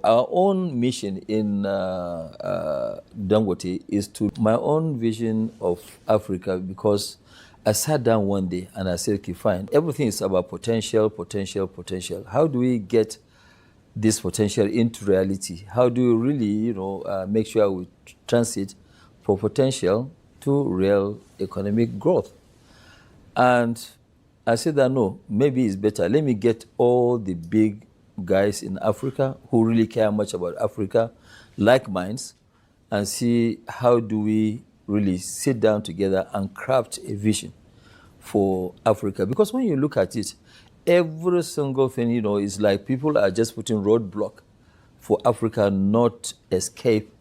Our own mission in Dangote is to my own vision of Africa, because I sat down one day and I said, okay, fine, everything is about potential, potential, potential. How do we get this potential into reality? How do we really, make sure we transit for potential to real economic growth? And I said that no, maybe it's better. Let me get all the big guys in Africa who really care much about Africa, like minds, and see how do we really sit down together and craft a vision for Africa. Because when you look at it, every single thing, is like people are just putting roadblock for Africa not escape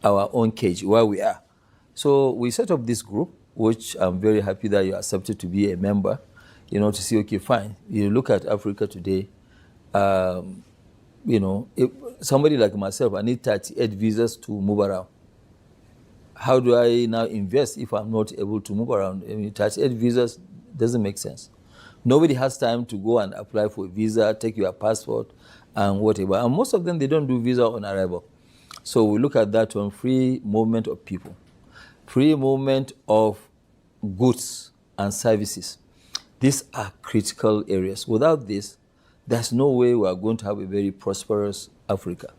our own cage where we are. So we set up this group, which I'm very happy that you accepted to be a member, to see, okay, fine. You look at Africa today, if somebody like myself, I need 38 visas to move around. How do I now invest if I'm not able to move around? 38 visas doesn't make sense. Nobody has time to go and apply for a visa, take your passport, and whatever. And most of them, they don't do visa on arrival. So we look at that one, free movement of people, free movement of goods and services. These are critical areas. Without this, there's no way we are going to have a very prosperous Africa.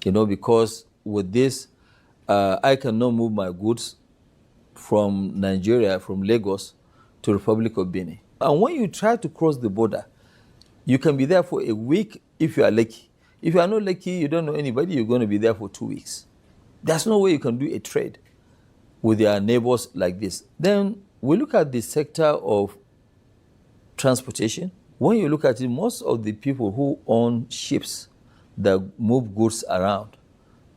Because with this, I cannot move my goods from Nigeria, from Lagos, to Republic of Benin. And when you try to cross the border, you can be there for a week if you are lucky. If you are not lucky, you don't know anybody, you're going to be there for 2 weeks. There's no way you can do a trade with your neighbors like this. Then we look at the sector of transportation. When you look at it, most of the people who own ships that move goods around,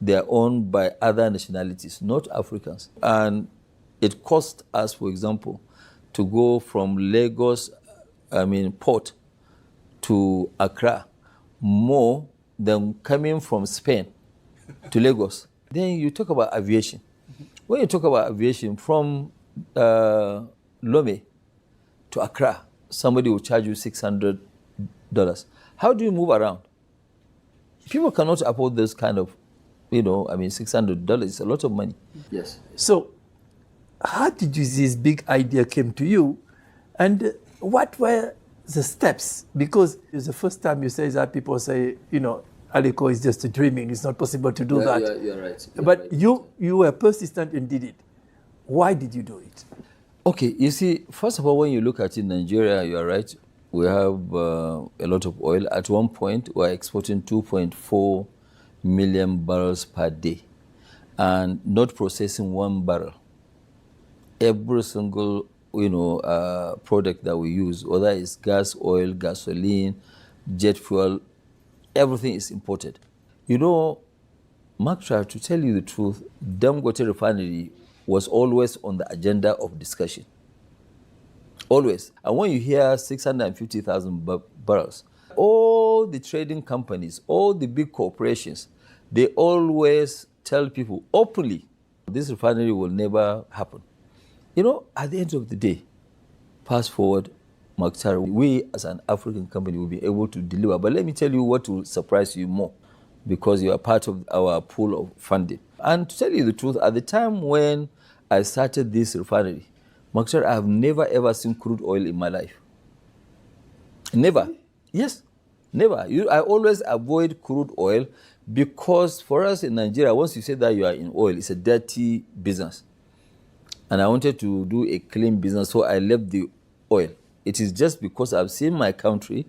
they are owned by other nationalities, not Africans. And it costs us, for example, to go from Lagos, port, to Accra, more than coming from Spain to Lagos. Then you talk about aviation. When you talk about aviation, from Lome to Accra, somebody will charge you $600. How do you move around? People cannot afford this kind of, $600 is a lot of money. Yes. So, how did you see this big idea came to you, and what were the steps? Because it's the first time you say that people say, Aliko is just dreaming. It's not possible to do that. You're right. But you were persistent and did it. Why did you do it? Okay, you see, first of all, when you look at it, Nigeria, you're right. We have a lot of oil. At one point, we're exporting 2.4 million barrels per day and not processing 1 barrel. Every single, product that we use, whether it's gas, oil, gasoline, jet fuel, everything is imported. Mark, to tell you the truth, Dangote refinery was always on the agenda of discussion. Always. And when you hear 650,000 barrels, all the trading companies, all the big corporations, they always tell people openly, this refinery will never happen. At the end of the day, fast forward, Mokhtar, we as an African company will be able to deliver. But let me tell you what will surprise you more, because you are part of our pool of funding. And to tell you the truth, at the time when I started this refinery, Mokhtar, I have never ever seen crude oil in my life. Never. Yes, never. I always avoid crude oil, because for us in Nigeria, once you say that you are in oil, it's a dirty business. And I wanted to do a clean business, so I left the oil. It is just because I've seen my country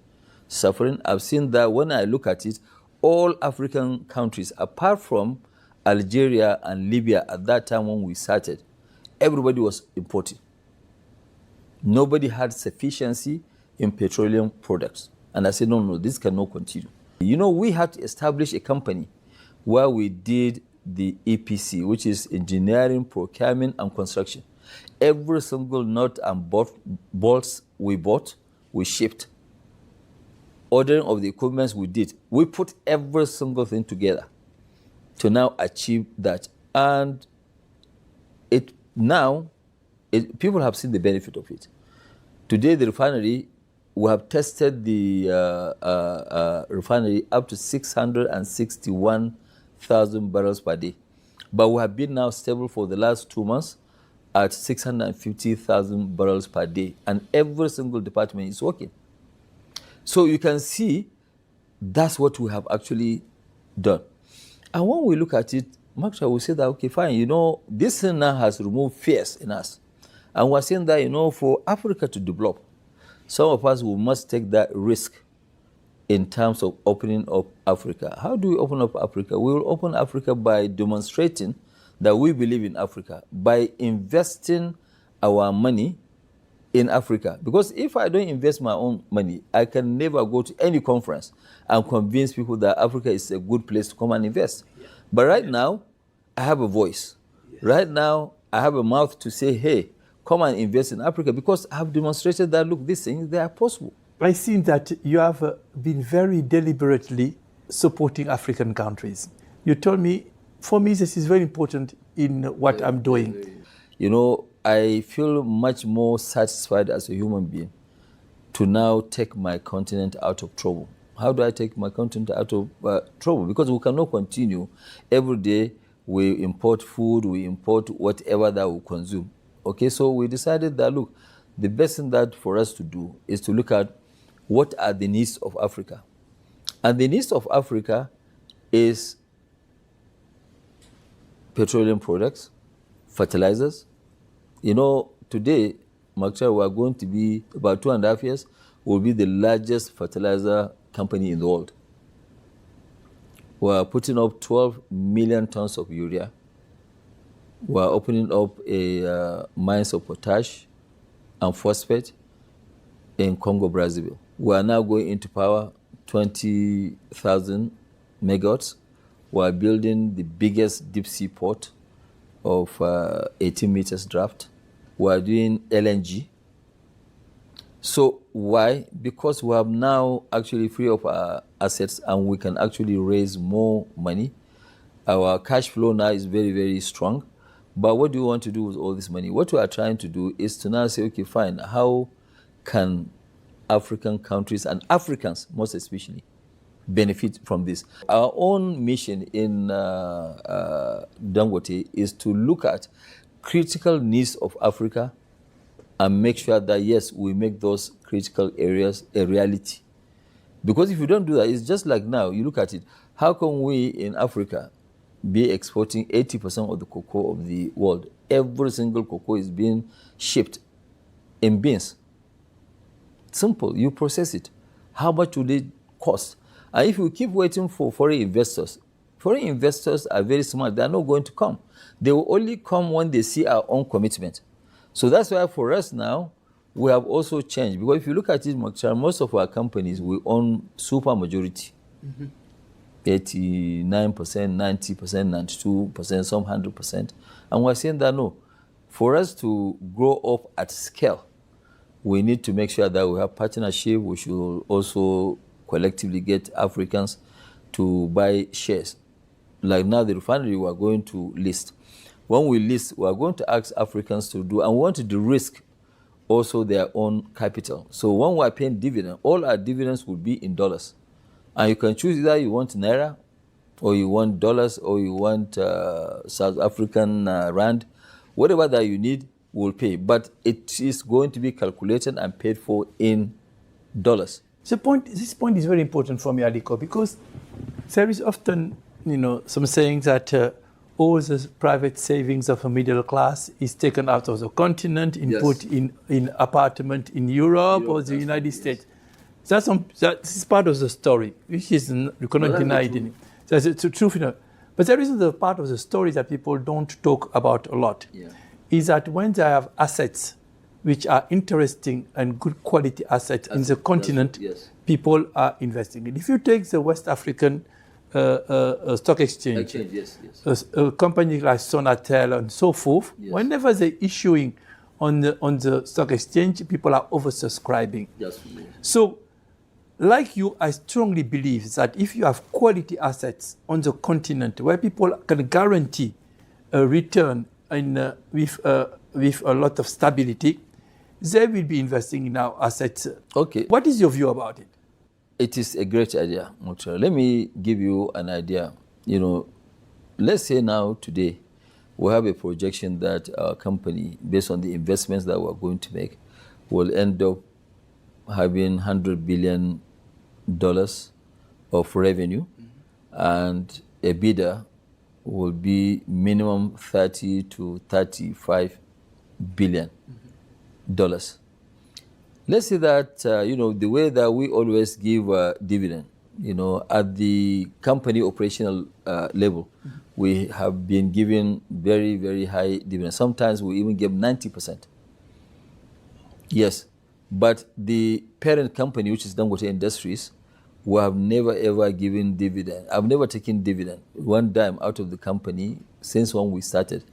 suffering. I've seen that when I look at it, all African countries, apart from Algeria and Libya at that time when we started, everybody was importing. Nobody had sufficiency in petroleum products. And I said, no, this cannot continue. We had to establish a company where we did the EPC, which is engineering, procurement, and construction. Every single nut and bolts we bought, we shipped. Ordering of the equipment we did. We put every single thing together to now achieve that. And people have seen the benefit of it. Today, the refinery we have tested the refinery up to 661,000 barrels per day. But we have been now stable for the last 2 months at 650,000 barrels per day. And every single department is working. So you can see that's what we have actually done. And when we look at it, Maksha will say that, okay, fine, this thing now has removed fears in us. And we're saying that, for Africa to develop, some of us we must take that risk in terms of opening up Africa. How do we open up Africa? We will open Africa by demonstrating that we believe in Africa, by investing our money in Africa. Because if I don't invest my own money, I can never go to any conference and convince people that Africa is a good place to come and invest. Yeah. But right now, I have a voice. Yes. Right now, I have a mouth to say, hey, come and invest in Africa, because I have demonstrated that, look, these things, they are possible. I see that you have been very deliberately supporting African countries. You told me, for me, this is very important in what I'm doing. I feel much more satisfied as a human being to now take my continent out of trouble. How do I take my continent out of trouble? Because we cannot continue. Every day we import food, we import whatever that we consume. Okay, so we decided that, look, the best thing that for us to do is to look at what are the needs of Africa. And the needs of Africa is petroleum products, fertilizers. Today, Maksha, we are going to be, about 2.5 years, will be the largest fertilizer company in the world. We are putting up 12 million tons of urea. We are opening up mines of potash and phosphate in Congo, Brazzaville. We are now going into power, 20,000 megawatts. We are building the biggest deep sea port of 18 meters draft. We are doing LNG. So why? Because we have now actually free up our assets and we can actually raise more money. Our cash flow now is very, very strong. But what do we want to do with all this money? What we are trying to do is to now say, okay, fine, how can African countries and Africans most especially benefit from this? Our own mission in Dangote is to look at critical needs of Africa and make sure that, yes, we make those critical areas a reality. Because if you don't do that, it's just like now, you look at it, how can we in Africa be exporting 80% of the cocoa of the world? Every single cocoa is being shipped in beans. Simple, you process it. How much will it cost? And if you keep waiting for foreign investors are very smart. They are not going to come. They will only come when they see our own commitment. So that's why for us now, we have also changed. Because if you look at it, most of our companies, we own super majority. Mm-hmm. 89%, 90%, 92%, some 100%. And we're saying that no, for us to grow up at scale, we need to make sure that we have partnership. We should also collectively get Africans to buy shares. Like now the refinery we are going to list. When we list, we are going to ask Africans to do, and we want to de-risk also their own capital. So when we are paying dividend, all our dividends will be in dollars. And you can choose either you want Naira, or you want dollars, or you want South African rand. Whatever that you need, we'll pay. But it is going to be calculated and paid for in dollars. This point is very important for me, Aliko, because there is often, some saying that all the private savings of a middle class is taken out of the continent and put in apartment in Europe or the United States. That is part of the story, which is you cannot deny it. That's the truth. But there is the part of the story that people don't talk about a lot. Yeah. Is that when they have assets which are interesting and good quality assets in the continent, people are investing in. If you take the West African stock exchange, a company like Sonatel and so forth, whenever they're issuing on the stock exchange, people are oversubscribing. So, like you, I strongly believe that if you have quality assets on the continent where people can guarantee a return with a lot of stability, they will be investing in our assets. Okay. What is your view about it? It is a great idea, Mutara. Let me give you an idea. Let's say now today we have a projection that our company, based on the investments that we're going to make, will end up having $100 billion of revenue, and EBITDA will be minimum 30 to 35 billion dollars. Let's say that the way that we always give dividend, at the company operational level, we have been giving very, very high dividends. Sometimes we even give 90%. Yes, but the parent company, which is Dangote Industries, we have never ever given dividend. I've never taken dividend one dime out of the company since when we started.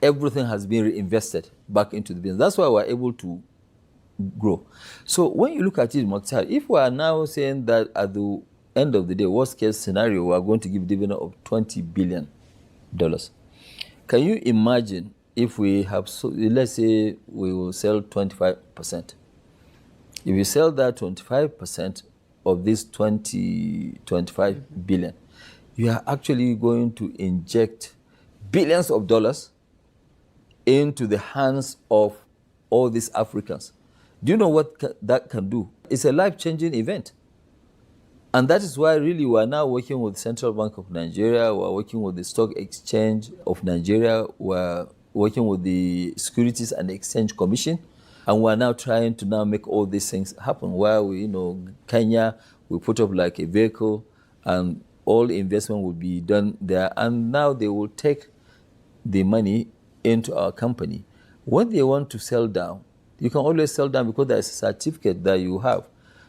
Everything has been reinvested back into the business. That's why we're able to grow. So when you look at it, Mokhtar, if we are now saying that at the end of the day, worst case scenario, we are going to give dividend of $20 billion. Can you imagine if we have, let's say we will sell 25%. If you sell that 25% of this 25 billion, you are actually going to inject billions of dollars into the hands of all these Africans. Do you know what that can do? It's a life-changing event. And that is why really we are now working with the Central Bank of Nigeria, we are working with the Stock Exchange of Nigeria, we are working with the Securities and Exchange Commission, and we are now trying to now make all these things happen. Where Kenya, we put up like a vehicle, and all investment will be done there, and now they will take the money into our company. When they want to sell down, you can always sell down because there is a certificate that you have.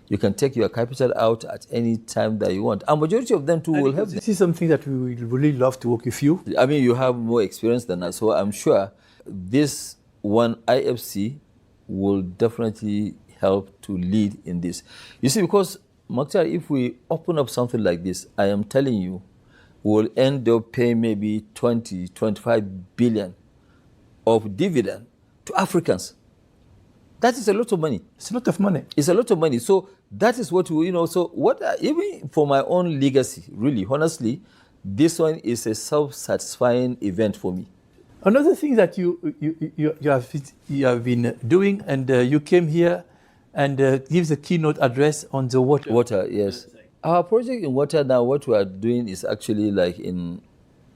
You can take your capital out at any time that you want. A majority of them too will have. This is something that we would really love to work with you. I mean, you have more experience than us, so I'm sure this one IFC will definitely help to lead in this. You see, because Mokhtar, if we open up something like this, I am telling you, we'll end up paying maybe 20, 25 billion of dividend to Africans. That is a lot of money. It's a lot of money. It's a lot of money. So that is what we, so what, even for my own legacy, really, honestly, this one is a self-satisfying event for me. Another thing that you have been doing, and you came here and gives a keynote address on the water. Water, yes. Our project in water now, what we are doing is actually like in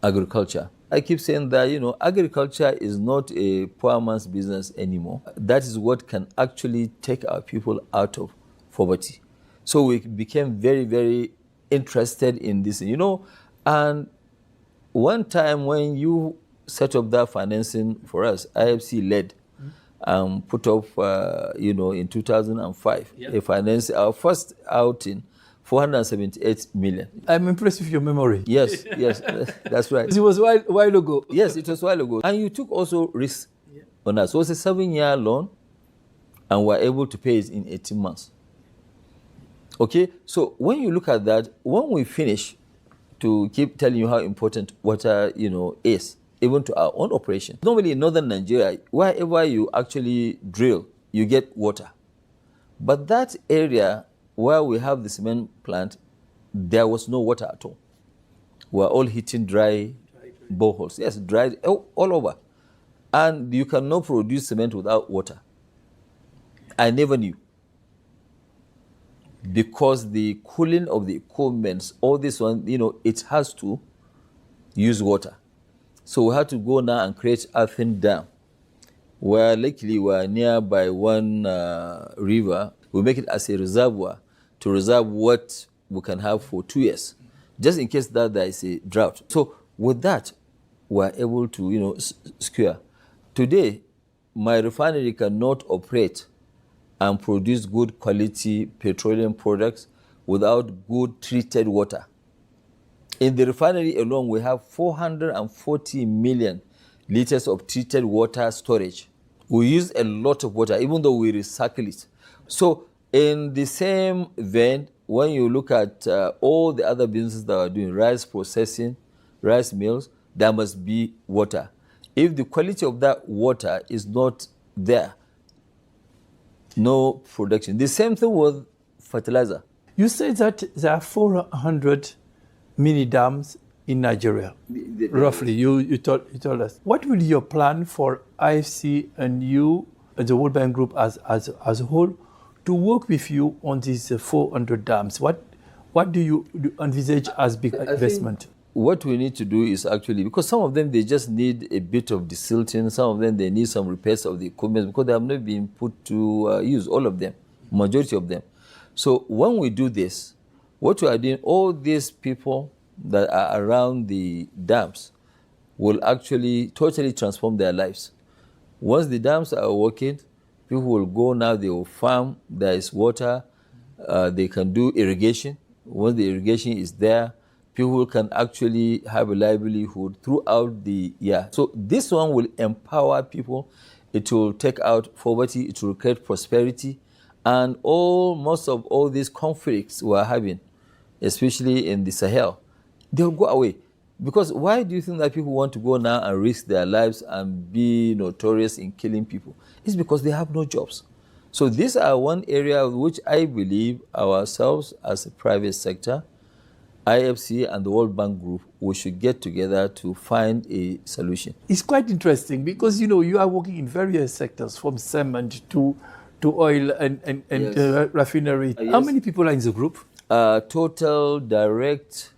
agriculture. I keep saying that, agriculture is not a poor man's business anymore. That is what can actually take our people out of poverty. So we became very, very interested in this, and one time when you set up that financing for us, IFC led, put up, in 2005, a finance, our first outing, 478 million. I'm impressed with your memory. Yes, that's right. It was a while ago. Yes, it was a while ago. And you took also risk on us. So it's a 7-year loan, and we're able to pay it in 18 months. Okay, so when you look at that, when we finish, to keep telling you how important water, is, even to our own operation. Normally in northern Nigeria, wherever you actually drill, you get water. But that area where we have the cement plant, there was no water at all. We're all hitting dry boreholes. Yes, dry all over. And you cannot produce cement without water. I never knew. Because the cooling of the equipment, all this one, it has to use water. So we had to go now and create earthen dam, where luckily we're nearby one river. We make it as a reservoir to reserve what we can have for 2 years, just in case that there is a drought. So with that, we're able to, secure. Today, my refinery cannot operate and produce good quality petroleum products without good treated water. In the refinery alone, we have 440 million liters of treated water storage. We use a lot of water, even though we recycle it. So in the same vein, when you look at all the other businesses that are doing rice processing, rice mills, there must be water. If the quality of that water is not there, No production. The same thing with fertilizer. You said that there are 400 mini dams in Nigeria, roughly. You told us. What will be your plan for IFC and you, the World Bank Group as a whole, to work with you on these 400 dams? What do you envisage as big investment? What we need to do is actually, because some of them, they just need a bit of desilting. Some of them, they need some repairs of the equipment because they have not been put to use, all of them, majority of them. So when we do this, what we are doing, all these people that are around the dams will actually totally transform their lives. Once the dams are working, people will go now, they will farm, there is water, they can do irrigation. Once the irrigation is there, people can actually have a livelihood throughout the year. So this one will empower people. It will take out poverty. It will create prosperity. And most of all these conflicts we are having, especially in the Sahel, they'll go away. Because why do you think that people want to go now and risk their lives and be notorious in killing people? It's because they have no jobs. So these are one area which I believe ourselves as a private sector, IFC and the World Bank Group, we should get together to find a solution. It's quite interesting because, you are working in various sectors, from cement to oil and Yes. Refinery. Yes. How many people are in the group? Total, direct,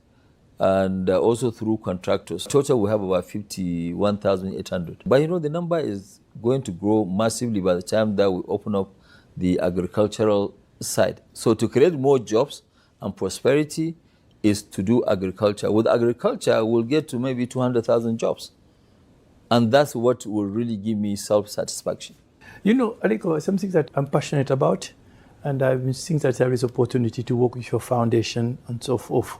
and also through contractors. Total, we have about 51,800. But the number is going to grow massively by the time that we open up the agricultural side. So to create more jobs and prosperity is to do agriculture. With agriculture, we'll get to maybe 200,000 jobs. And that's what will really give me self-satisfaction. Aliko, something that I'm passionate about, and I've been seeing that there is opportunity to work with your foundation and so forth,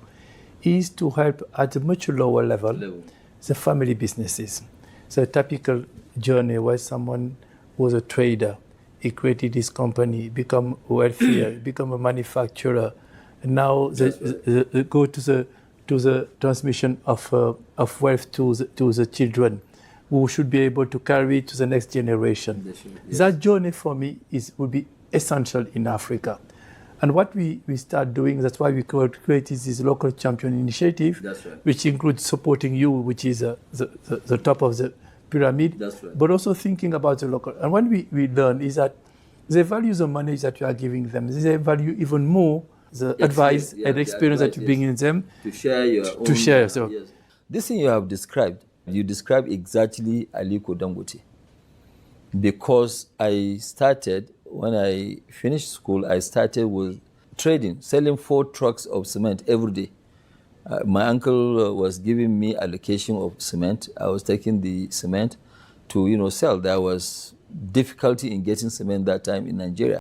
is to help at a much lower level the family businesses. So a typical journey where someone was a trader, he created his company, become wealthier, become a manufacturer, and now they go to the transmission of wealth to the children, who should be able to carry it to the next generation. Yes. That journey for me would be essential in Africa. And what we start doing, that's why we created this local champion initiative, which includes supporting you, which is the top of the pyramid, but also thinking about the local. And what we learn is that they value the money that you are giving them. They value even more the advice and experience that you bring in them. To share your own. To share. So. Yes. This thing you have described, you describe exactly Aliko Dangote. Because when I finished school, I started with trading, selling 4 trucks of cement every day. My uncle was giving me allocation of cement. I was taking the cement to, sell. There was difficulty in getting cement that time in Nigeria.